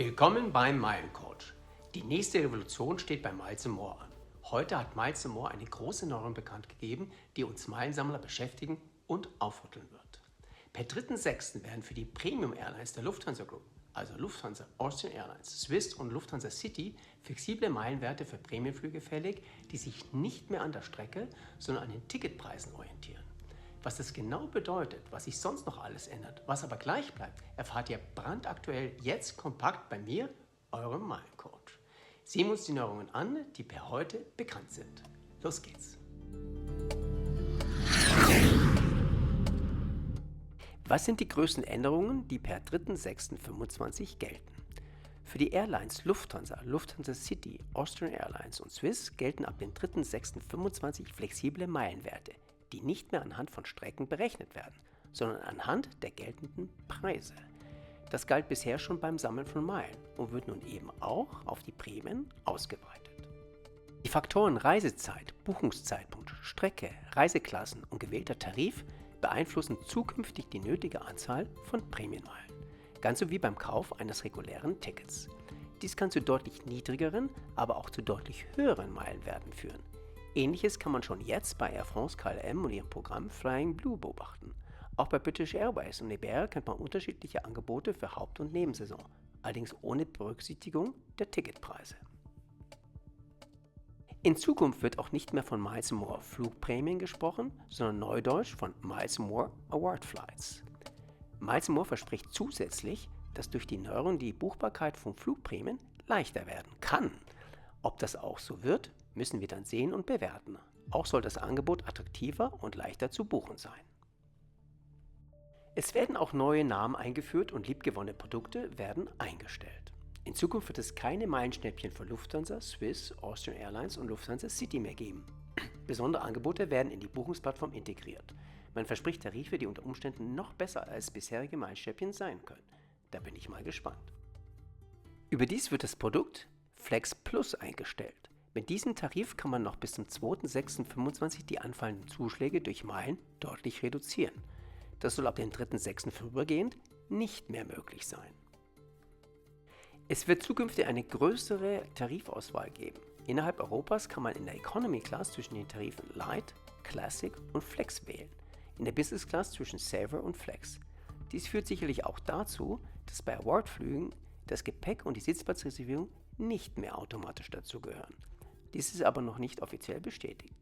Willkommen beim Meilencoach. Die nächste Revolution steht bei Miles & More an. Heute hat Miles & More eine große Neuerung bekannt gegeben, die uns Meilensammler beschäftigen und aufrütteln wird. Per 3.6. werden für die Premium Airlines der Lufthansa Group, also Lufthansa, Austrian Airlines, Swiss und Lufthansa City, flexible Meilenwerte für Prämienflüge fällig, die sich nicht mehr an der Strecke, sondern an den Ticketpreisen orientieren. Was das genau bedeutet, was sich sonst noch alles ändert, was aber gleich bleibt, erfahrt ihr brandaktuell jetzt kompakt bei mir, eurem Meilencoach. Sehen wir uns die Neuerungen an, die per heute bekannt sind. Los geht's! Was sind die größten Änderungen, die per 3.6.25 gelten? Für die Airlines Lufthansa, Lufthansa City, Austrian Airlines und Swiss gelten ab dem 3.6.25 flexible Meilenwerte, die nicht mehr anhand von Strecken berechnet werden, sondern anhand der geltenden Preise. Das galt bisher schon beim Sammeln von Meilen und wird nun eben auch auf die Prämien ausgeweitet. Die Faktoren Reisezeit, Buchungszeitpunkt, Strecke, Reiseklassen und gewählter Tarif beeinflussen zukünftig die nötige Anzahl von Prämienmeilen, ganz so wie beim Kauf eines regulären Tickets. Dies kann zu deutlich niedrigeren, aber auch zu deutlich höheren Meilenwerten führen. Ähnliches kann man schon jetzt bei Air France KLM und ihrem Programm Flying Blue beobachten. Auch bei British Airways und Iberia kennt man unterschiedliche Angebote für Haupt- und Nebensaison, allerdings ohne Berücksichtigung der Ticketpreise. In Zukunft wird auch nicht mehr von Miles & More Flugprämien gesprochen, sondern neudeutsch von Miles & More Award Flights. Miles & More verspricht zusätzlich, dass durch die Neuerung die Buchbarkeit von Flugprämien leichter werden kann. Ob das auch so wird, müssen wir dann sehen und bewerten. Auch soll das Angebot attraktiver und leichter zu buchen sein. Es werden auch neue Namen eingeführt und liebgewonnene Produkte werden eingestellt. In Zukunft wird es keine Meilenschnäppchen für Lufthansa, Swiss, Austrian Airlines und Lufthansa City mehr geben. Besondere Angebote werden in die Buchungsplattform integriert. Man verspricht Tarife, die unter Umständen noch besser als bisherige Meilenschnäppchen sein können. Da bin ich mal gespannt. Überdies wird das Produkt Flex Plus eingestellt. Mit diesem Tarif kann man noch bis zum 2.6.25 die anfallenden Zuschläge durch Meilen deutlich reduzieren. Das soll ab dem 3.6. vorübergehend nicht mehr möglich sein. Es wird zukünftig eine größere Tarifauswahl geben. Innerhalb Europas kann man in der Economy Class zwischen den Tarifen Light, Classic und Flex wählen. In der Business Class zwischen Saver und Flex. Dies führt sicherlich auch dazu, dass bei Awardflügen das Gepäck und die Sitzplatzreservierung nicht mehr automatisch dazugehören. Dies ist aber noch nicht offiziell bestätigt.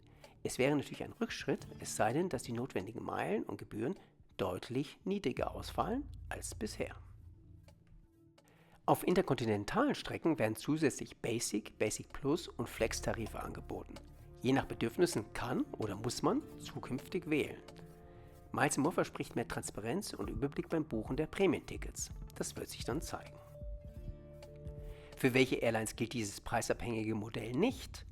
Es wäre natürlich ein Rückschritt, es sei denn, dass die notwendigen Meilen und Gebühren deutlich niedriger ausfallen als bisher. Auf interkontinentalen Strecken werden zusätzlich Basic, Basic Plus und Flex-Tarife angeboten. Je nach Bedürfnissen kann oder muss man zukünftig wählen. Miles & More verspricht mehr Transparenz und Überblick beim Buchen der Prämientickets. Das wird sich dann zeigen. Für welche Airlines gilt dieses preisabhängige Modell nicht?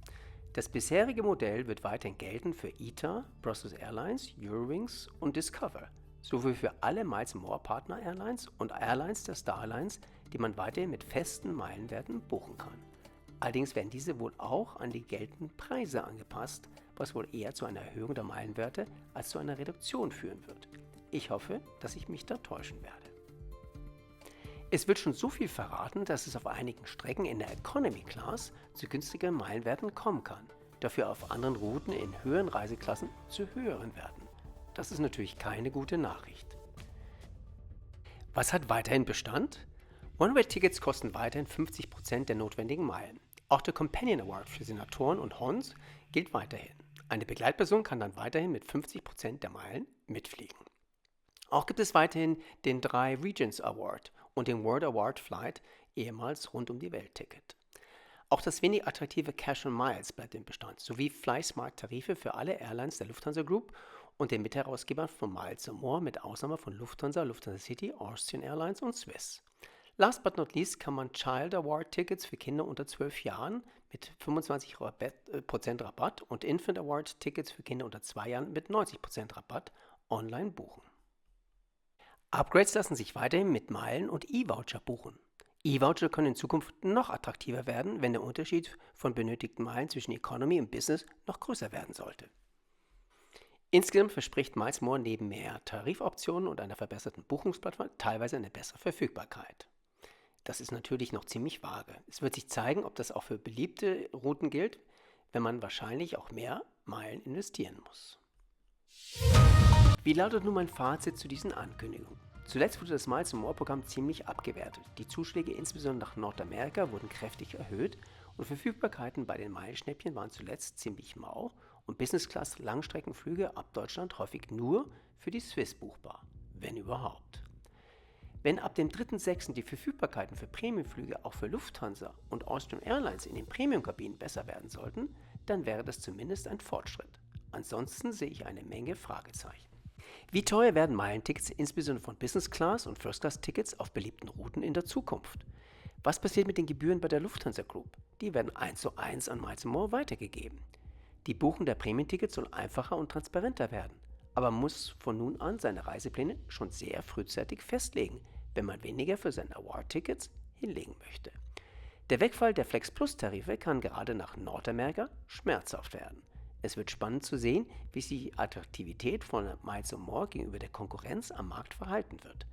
Das bisherige Modell wird weiterhin gelten für ITA, Brussels Airlines, Eurowings und Discover, sowie für alle Miles & More Partner Airlines und Airlines der Star Alliance, die man weiterhin mit festen Meilenwerten buchen kann. Allerdings werden diese wohl auch an die geltenden Preise angepasst, was wohl eher zu einer Erhöhung der Meilenwerte als zu einer Reduktion führen wird. Ich hoffe, dass ich mich da täuschen werde. Es wird schon so viel verraten, dass es auf einigen Strecken in der Economy Class zu günstigeren Meilenwerten kommen kann, dafür auf anderen Routen in höheren Reiseklassen zu höheren Werten. Das ist natürlich keine gute Nachricht. Was hat weiterhin Bestand? One-Way-Tickets kosten weiterhin 50% der notwendigen Meilen. Auch der Companion Award für Senatoren und Hons gilt weiterhin. Eine Begleitperson kann dann weiterhin mit 50% der Meilen mitfliegen. Auch gibt es weiterhin den 3 Regents Award und den World Award Flight, ehemals rund um die Welt-Ticket. Auch das wenig attraktive Cash and Miles bleibt im Bestand, sowie FlySmart-Tarife für alle Airlines der Lufthansa Group und den Mitherausgebern von Miles & More mit Ausnahme von Lufthansa, Lufthansa City, Austrian Airlines und Swiss. Last but not least kann man Child Award Tickets für Kinder unter 12 Jahren mit 25% Rabatt und Infant Award Tickets für Kinder unter 2 Jahren mit 90% Rabatt online buchen. Upgrades lassen sich weiterhin mit Meilen und E-Voucher buchen. E-Voucher können in Zukunft noch attraktiver werden, wenn der Unterschied von benötigten Meilen zwischen Economy und Business noch größer werden sollte. Insgesamt verspricht Miles & More neben mehr Tarifoptionen und einer verbesserten Buchungsplattform teilweise eine bessere Verfügbarkeit. Das ist natürlich noch ziemlich vage. Es wird sich zeigen, ob das auch für beliebte Routen gilt, wenn man wahrscheinlich auch mehr Meilen investieren muss. Wie lautet nun mein Fazit zu diesen Ankündigungen? Zuletzt wurde das Miles & More Programm ziemlich abgewertet. Die Zuschläge insbesondere nach Nordamerika wurden kräftig erhöht und Verfügbarkeiten bei den Meilenschnäppchen waren zuletzt ziemlich mau und Business-Class-Langstreckenflüge ab Deutschland häufig nur für die Swiss buchbar, wenn überhaupt. Wenn ab dem 3.6. die Verfügbarkeiten für Premiumflüge auch für Lufthansa und Austrian Airlines in den Premium-Kabinen besser werden sollten, dann wäre das zumindest ein Fortschritt. Ansonsten sehe ich eine Menge Fragezeichen. Wie teuer werden Meilentickets insbesondere von Business Class und First Class Tickets auf beliebten Routen in der Zukunft? Was passiert mit den Gebühren bei der Lufthansa Group? Die werden 1:1 an Miles & More weitergegeben. Die Buchung der Prämientickets soll einfacher und transparenter werden, aber man muss von nun an seine Reisepläne schon sehr frühzeitig festlegen, wenn man weniger für seine Award-Tickets hinlegen möchte. Der Wegfall der Flex Plus Tarife kann gerade nach Nordamerika schmerzhaft werden. Es wird spannend zu sehen, wie sich die Attraktivität von Miles & More gegenüber der Konkurrenz am Markt verhalten wird.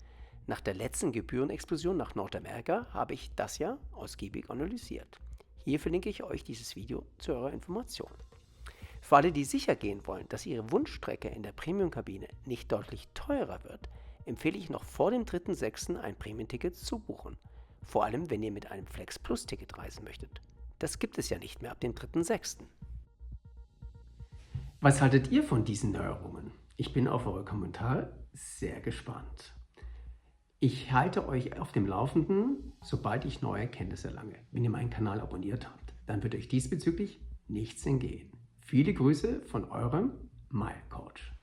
Nach der letzten Gebührenexplosion nach Nordamerika habe ich das ja ausgiebig analysiert. Hier verlinke ich euch dieses Video zu eurer Information. Für alle, die sicher gehen wollen, dass ihre Wunschstrecke in der Premium-Kabine nicht deutlich teurer wird, empfehle ich noch vor dem 3.6. ein Premium-Ticket zu buchen. Vor allem, wenn ihr mit einem Flex Plus-Ticket reisen möchtet. Das gibt es ja nicht mehr ab dem 3.6. Was haltet ihr von diesen Neuerungen? Ich bin auf eure Kommentare sehr gespannt. Ich halte euch auf dem Laufenden, sobald ich neue Erkenntnisse erlange. Wenn ihr meinen Kanal abonniert habt, dann wird euch diesbezüglich nichts entgehen. Viele Grüße von eurem Mile Coach.